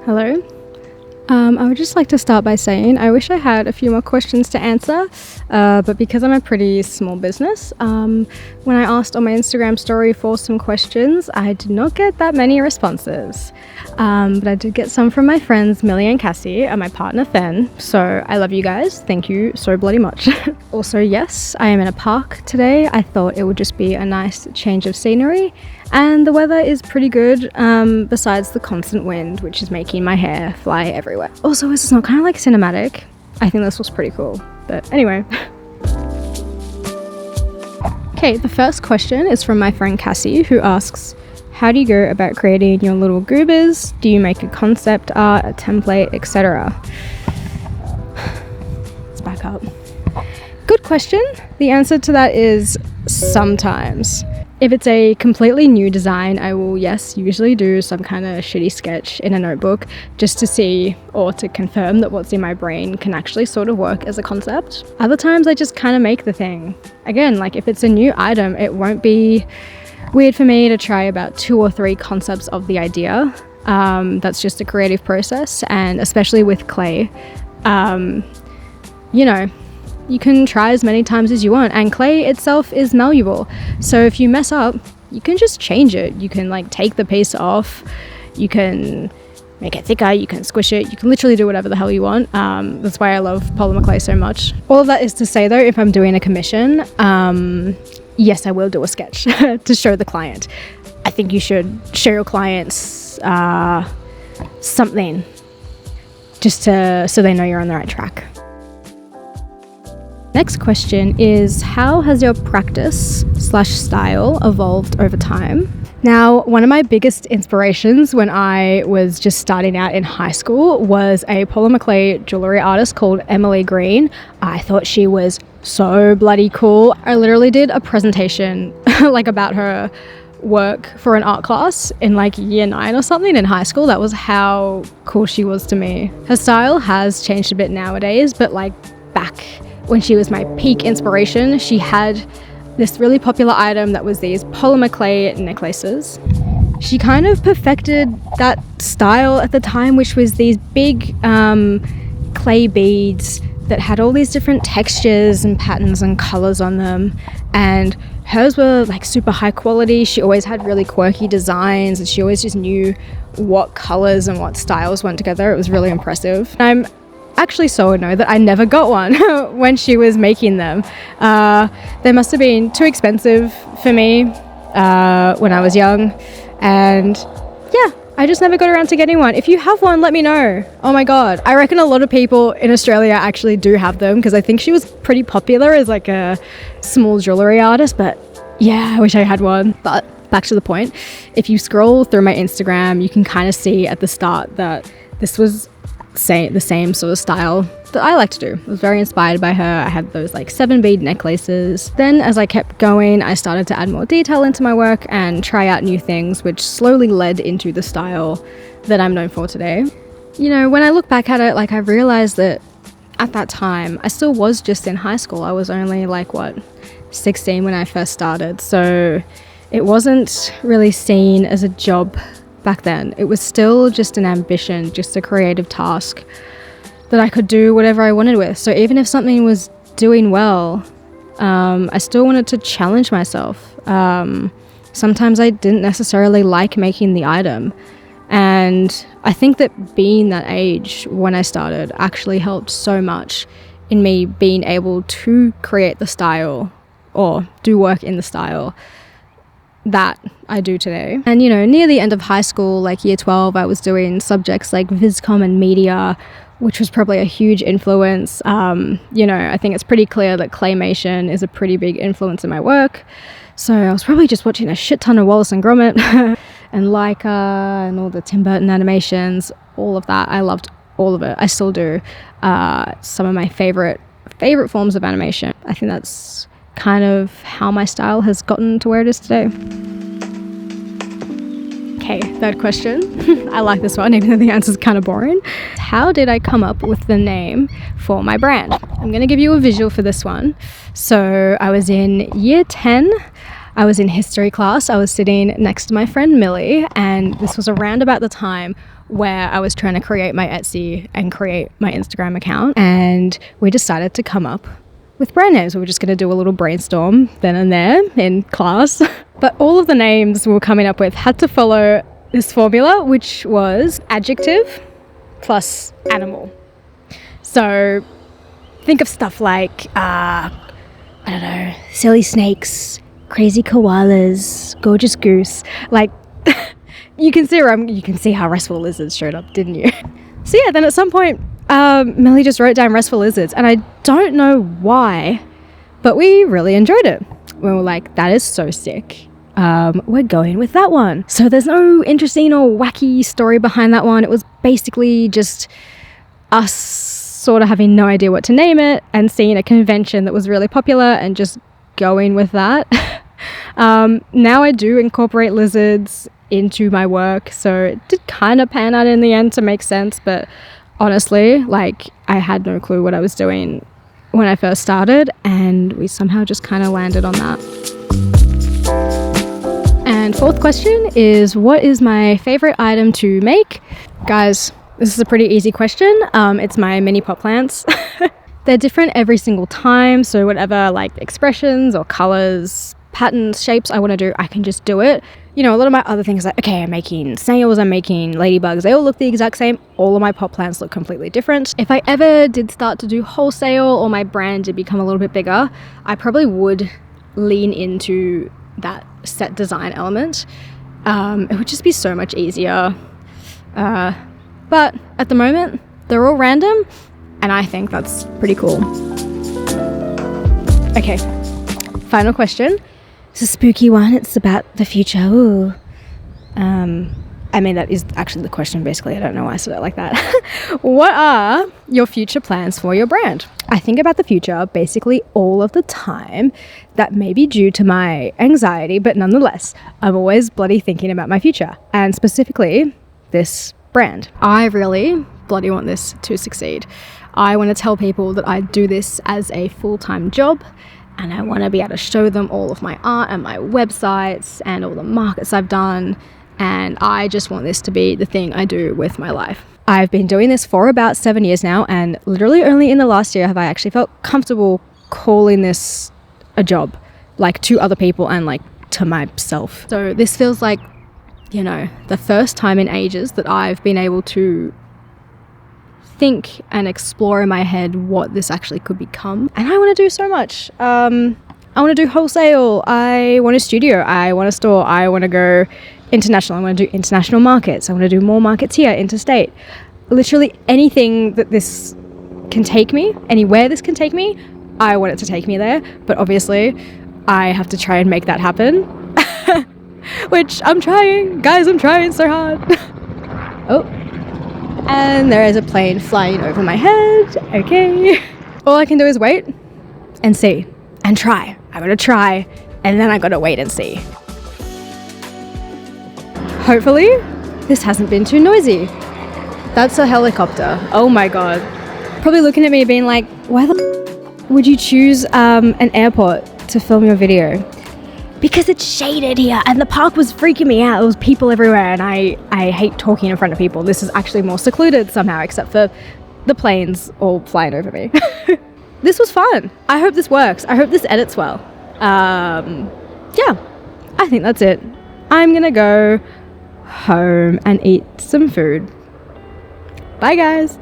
Hello. I would just like to start by saying I wish I had a few more questions to answer, but because I'm a pretty small business, when I asked on my Instagram story for some questions, I did not get that many responses. But I did get some from my friends Millie and Cassie and my partner Fen, so I love you guys. Thank you so bloody much. Also, yes, I am in a park today. I thought it would just be a nice change of scenery, and the weather is pretty good, besides the constant wind, which is making my hair fly everywhere. Also, is this not kind of like cinematic? I think this was pretty cool, but anyway. Okay, the first question is from my friend Cassie, who asks, how do you go about creating your little goobers? Do you make a concept art, a template, etc.? Let's back up. Good question. The answer to that is sometimes. If it's a completely new design, I will, usually do some kind of shitty sketch in a notebook just to see or to confirm that what's in my brain can actually sort of work as a concept. Other times I just kind of make the thing. Again, like if it's a new item, it won't be weird for me to try about 2 or 3 concepts of the idea. That's just a creative process, and especially with clay, you can try as many times as you want, and clay itself is malleable. So if you mess up, you can just change it. You can like take the piece off, you can make it thicker, you can squish it, you can literally do whatever the hell you want. That's why I love polymer clay so much. All of that is to say though, if I'm doing a commission, yes, I will do a sketch to show the client. I think you should show your clients something just so they know you're on the right track. Next question is, how has your practice/style evolved over time? Now, one of my biggest inspirations when I was just starting out in high school was a polymer clay jewelry artist called Emily Green. I thought she was so bloody cool. I literally did a presentation about her work for an art class in year 9 or something in high school. That was how cool she was to me. Her style has changed a bit nowadays, but back when she was my peak inspiration, she had this really popular item that was these polymer clay necklaces. She kind of perfected that style at the time, which was these big clay beads that had all these different textures and patterns and colors on them, and hers were super high quality. She always had really quirky designs, and she always just knew what colors and what styles went together. It was really impressive. I'm actually so annoyed that I never got one when she was making them. They must have been too expensive for me when I was young, and yeah, I just never got around to getting one. If you have one, let me know. Oh my god, I reckon a lot of people in Australia actually do have them, because I think she was pretty popular as a small jewelry artist. But yeah, I wish I had one. But back to the point, if you scroll through my Instagram, you can kind of see at the start that this was the same sort of style that I like to do. I was very inspired by her. I had those 7 bead necklaces. Then as I kept going, I started to add more detail into my work and try out new things, which slowly led into the style that I'm known for today. When I look back at it, I realized that at that time I still was just in high school. I was only 16 when I first started, so it wasn't really seen as a job back then. It was still just an ambition, just a creative task that I could do whatever I wanted with. So even if something was doing well, I still wanted to challenge myself. Sometimes I didn't necessarily like making the item, and I think that being that age when I started actually helped so much in me being able to create the style or do work in the style that I do today. And near the end of high school, year 12, I was doing subjects like Viscom and media, which was probably a huge influence. I think it's pretty clear that claymation is a pretty big influence in my work. So I was probably just watching a shit ton of Wallace and Gromit and Leica and all the Tim Burton animations, all of that. I loved all of it. I still do. Some of my favorite forms of animation. I think that's kind of how my style has gotten to where it is today. Okay, third question. I like this one, even though the answer is kind of boring. How did I come up with the name for my brand? I'm going to give you a visual for this one. So I was in year 10. I was in history class. I was sitting next to my friend Millie, and this was around about the time where I was trying to create my Etsy and create my Instagram account, and we decided to come up with brand names. We were just going to do a little brainstorm then and there in class. But all of the names we were coming up with had to follow this formula, which was adjective plus animal. So think of stuff like, I don't know, silly snakes, crazy koalas, gorgeous goose. Like, you can see how Restful Lizards showed up, didn't you? So yeah, then at some point, Millie just wrote down Restful Lizards, and I don't know why, but we really enjoyed it. We were like, that is so sick. We're going with that one. So there's no interesting or wacky story behind that one. It was basically just us sort of having no idea what to name it and seeing a convention that was really popular and just going with that. Now I do incorporate lizards into my work, so it did kind of pan out in the end to make sense, but honestly, like, I had no clue what I was doing when I first started, and we somehow just kind of landed on that. And fourth question is, what is my favorite item to make? Guys, this is a pretty easy question. It's my mini pot plants. They're different every single time, so whatever like expressions or colors, patterns, shapes I want to do, I can just do it. You know, a lot of my other things, like, okay, I'm making snails, I'm making ladybugs, they all look the exact same. All of my pot plants look completely different. If I ever did start to do wholesale or my brand did become a little bit bigger, I probably would lean into that set design element. It would just be so much easier. But at the moment, they're all random, and I think that's pretty cool. Okay, final question. It's a spooky one. It's about the future. Ooh. I mean, that is actually the question, basically. I don't know why I said it like that. What are your future plans for your brand? I think about the future basically all of the time. That may be due to my anxiety, but nonetheless, I'm always bloody thinking about my future, and specifically this brand. I really bloody want this to succeed. I want to tell people that I do this as a full-time job, and I want to be able to show them all of my art and my websites and all the markets I've done, and I just want this to be the thing I do with my life. I've been doing this for about 7 years now, and literally only in the last year have I actually felt comfortable calling this a job, like to other people and like to myself. So this feels like, you know, the first time in ages that I've been able to think and explore in my head what this actually could become. And I want to do so much. I want to do wholesale. I want a studio. I want a store. I want to go international. I want to do international markets. I want to do more markets here, interstate. Literally anything that this can take me, anywhere this can take me, I want it to take me there. But obviously, I have to try and make that happen. Which I'm trying. Guys, I'm trying so hard. Oh. And there is a plane flying over my head. Okay. All I can do is wait and see and try. I gotta try, and then I gotta wait and see. Hopefully, this hasn't been too noisy. That's a helicopter. Oh my god. Probably looking at me being like, why the would you choose an airport to film your video? Because it's shaded here, and the park was freaking me out. There was people everywhere, and I hate talking in front of people. This is actually more secluded somehow, except for the planes all flying over me. This was fun. I hope this works. I hope this edits well. Yeah, I think that's it. I'm gonna go home and eat some food. Bye, guys.